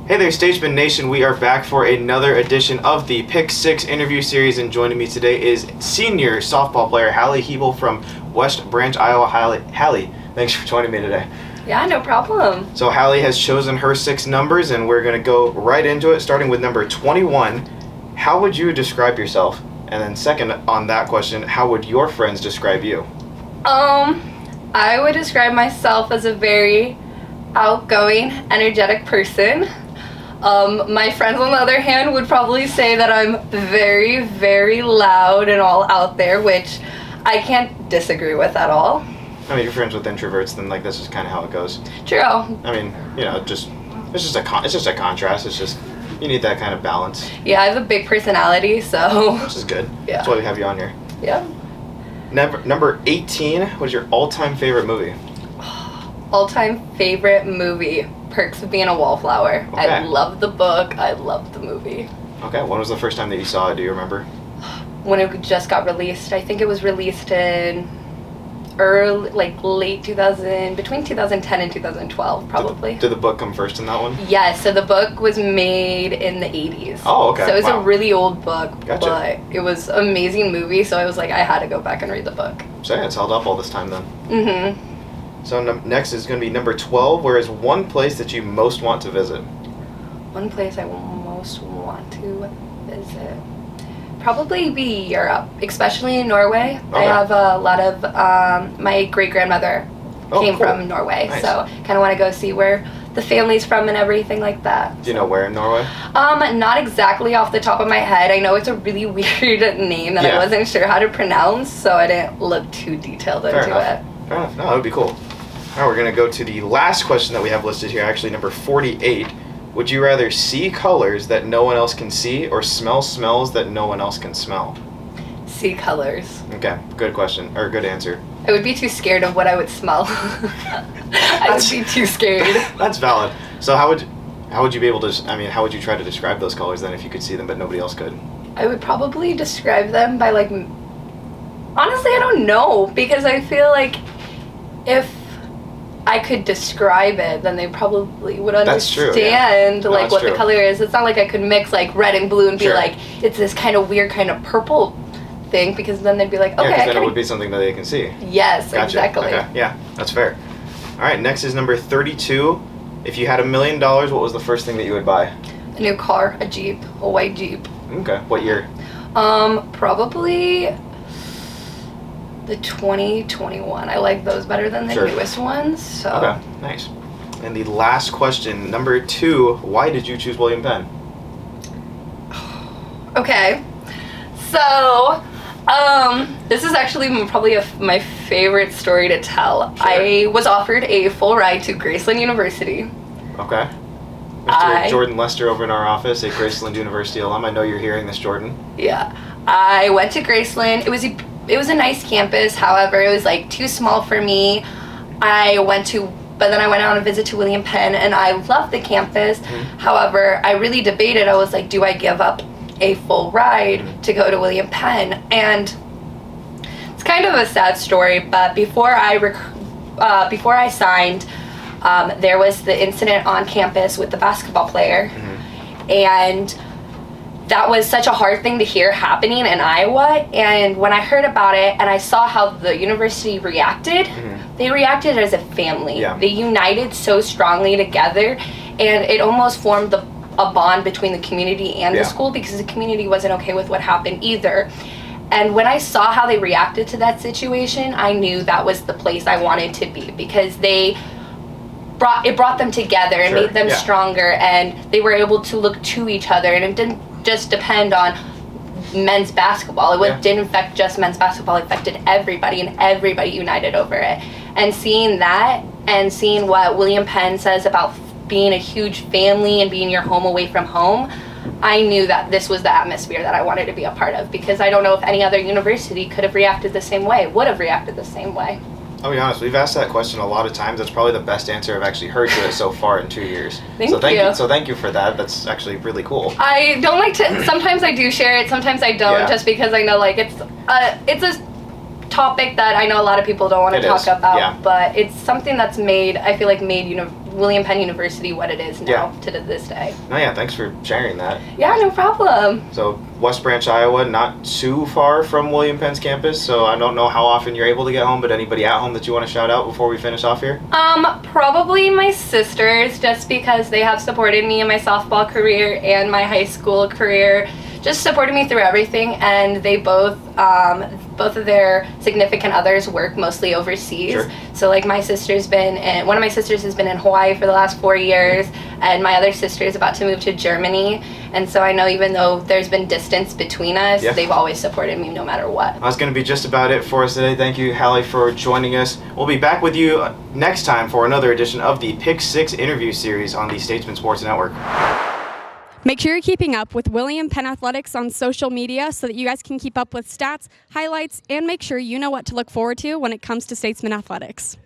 Hey there, Statesmen Nation. We are back for another edition of the Pick 6 interview series, and joining me today is senior softball player Hallie Hebl from West Branch, Iowa. Hallie, thanks for joining me today. Yeah, no problem. So Hallie has chosen her 6 numbers, and we're going to go right into it, starting with number 21. How would you describe yourself? And then second on that question, how would your friends describe you? I would describe myself as a very outgoing, energetic person. My friends, on the other hand, would probably say that I'm very, very loud and all out there, which I can't disagree with at all. I mean, you're friends with introverts, then like this is kind of how it goes. True. I mean, you know, it's just a contrast. It's just you need that kind of balance. Yeah, I have a big personality, so. Which is good. Yeah. That's why we have you on here. Yeah. Number 18. What is your all-time favorite movie? All-time favorite movie. Perks of Being a Wallflower. Okay. I love the book. I love the movie. Okay. When was the first time that you saw it? Do you remember? When it just got released. I think it was released in late 2000, between 2010 and 2012, probably. Did the book come first in that one? Yes, so the book was made in the 80s. Oh, okay. So it was Wow. a really old book, Gotcha. but it was an amazing movie, so I was like, I had to go back and read the book. So yeah, it's held up all this time then. Mm-hmm. So next is going to be number 12. Where is one place that you most want to visit? One place I most want to visit. Probably be Europe, especially in Norway. Okay. I have a lot of, my great-grandmother came cool. from Norway, Nice. so kind of want to go see where the family's from and everything like that. Do you know where in Norway? Not exactly off the top of my head. I know it's a really weird name that Yeah. I wasn't sure how to pronounce, so I didn't look too detailed Fair into enough. it. Fair enough. No, that would be cool. All right, we're going to go to the last question that we have listed here, actually number 48. Would you rather see colors that no one else can see or smell smells that no one else can smell? See colors. Okay, good question, or good answer. I would be too scared of what I would smell. I would be too scared. That's valid. So how would you be able to, how would you try to describe those colors then if you could see them but nobody else could? I would probably describe them by honestly, I don't know, because I feel like if I could describe it, then they probably would That's true, understand yeah. No, that's what true. the color is. It's not like I could mix red and blue and be Sure. like, it's this kind of weird kind of purple thing, because then they'd be like, Yeah, okay, because then it would be something that they can see. Yes, Gotcha. exactly. Okay. Yeah, that's fair. All right, next is number 32. If you had $1 million, what was the first thing that you would buy? A new car, a Jeep, a white Jeep. Okay, what year? Probably the 2021. I like those better than the Sure. newest ones. So. Okay, nice. And the last question, number 2, why did you choose William Penn? Okay, so this is actually probably my favorite story to tell. Sure. I was offered a full ride to Graceland University. Okay. Mr. Jordan Lester over in our office, a Graceland University alum. I know you're hearing this, Jordan. Yeah, I went to Graceland. It was a nice campus. However, it was too small for me. But then I went on a visit to William Penn, and I loved the campus. Mm-hmm. However, I really debated. I was like, do I give up a full ride to go to William Penn? And it's kind of a sad story, but before I signed, there was the incident on campus with the basketball player. Mm-hmm. And that was such a hard thing to hear happening in Iowa. And when I heard about it and I saw how the university reacted, they reacted as a family. Yeah. They united so strongly together, and it almost formed a bond between the community and Yeah. the school, because the community wasn't okay with what happened either. And when I saw how they reacted to that situation, I knew that was the place I wanted to be, because it brought them together and Sure. made them Yeah. stronger, and they were able to look to each other, and it didn't just depend on men's basketball. Yeah. Didn't affect just men's basketball, it affected everybody, and everybody united over it. And seeing that, and seeing what William Penn says about being a huge family and being your home away from home, I knew that this was the atmosphere that I wanted to be a part of, because I don't know if any other university could have reacted the same way, would have reacted the same way. I'll be honest, we've asked that question a lot of times. That's probably the best answer I've actually heard to it so far in 2 years. Thank So you. So thank you for that. That's actually really cool. I don't like to, sometimes I do share it, sometimes I don't, Yeah. just because I know it's a topic that I know a lot of people don't want to It talk is, about, yeah. but it's something that's made William Penn University what it is now to this day. No, yeah, thanks for sharing that. Yeah, no problem. So West Branch, Iowa, not too far from William Penn's campus, so I don't know how often you're able to get home, but anybody at home that you want to shout out before we finish off here? Probably my sisters, just because they have supported me in my softball career and my high school career, just supported me through everything, and they both of their significant others work mostly overseas. Sure. So like one of my sisters has been in Hawaii for the last 4 years, and my other sister is about to move to Germany, and so I know even though there's been distance between us, they've always supported me no matter what. That's going to be just about it for us today. Thank you, Hallie, for joining us. We'll be back with you next time for another edition of the Pick 6 interview series on the Statesmen Sports Network. Make sure you're keeping up with William Penn Athletics on social media so that you guys can keep up with stats, highlights, and make sure you know what to look forward to when it comes to Statesmen Athletics.